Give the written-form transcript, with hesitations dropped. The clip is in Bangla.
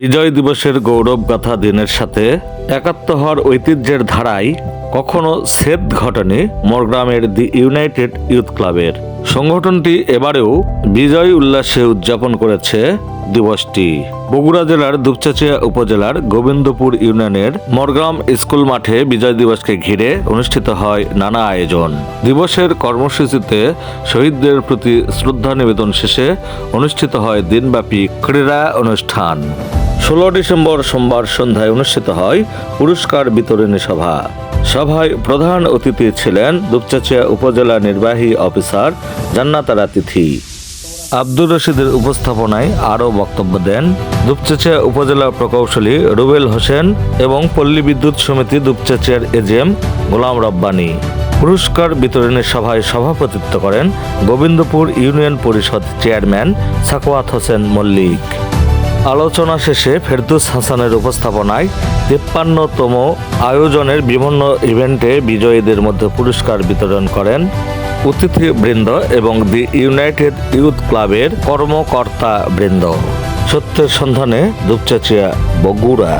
বিজয় দিবসের গৌরব গাথা দিনের সাথে একাত্ম হওয়ার ঐতিহ্যের ধারায় কখনো ছেদ ঘটেনি মোরগ্রামের দি ইউনাইটেড ইউথ ক্লাবের। সংগঠনটি এবারেও বিজয় উল্লাসে উদযাপন করেছে দিবসটি। বগুড়া জেলার দুপচাঁচিয়া উপজেলার গোবিন্দপুর ইউনিয়নের মোরগ্রাম স্কুল মাঠে বিজয় দিবসকে ঘিরে অনুষ্ঠিত হয় নানা আয়োজন। দিবসের কর্মসূচিতে শহীদদের প্রতি শ্রদ্ধা নিবেদন শেষে অনুষ্ঠিত হয় দিনব্যাপী ক্রীড়া অনুষ্ঠান। 16 ডিসেম্বর সোমবার সন্ধ্যায় অনুষ্ঠিত হয় পুরস্কার বিতরণী সভা। সভায় প্রধান অতিথি ছিলেন দুপচাঁচিয়া উপজেলা নির্বাহী অফিসার জান্নাতারা তিথি। আব্দুর রশিদের উপস্থাপনায় আরও বক্তব্য দেন দুপচাঁচিয়া উপজেলা প্রকৌশলী রুবেল হোসেন এবং পল্লী বিদ্যুৎ সমিতি দুপচাঁচিয়ার এজেএম গোলাম রব্বানী। পুরস্কার বিতরণী সভায় সভাপতিত্ব করেন গোবিন্দপুর ইউনিয়ন পরিষদ চেয়ারম্যান সাকওয়াত হোসেন মল্লিক। আলোচনা শেষে ফেরদৌস হাসানের উপস্থাপনায় 53তম আয়োজনের বিভিন্ন ইভেন্টে বিজয়ীদের মধ্যে পুরস্কার বিতরণ করেন অতিথিবৃন্দ এবং দি ইউনাইটেড ইউথ ক্লাবের কর্মকর্তা বৃন্দ। সত্যের সন্ধানে দুপচাঁচিয়া, বগুড়া।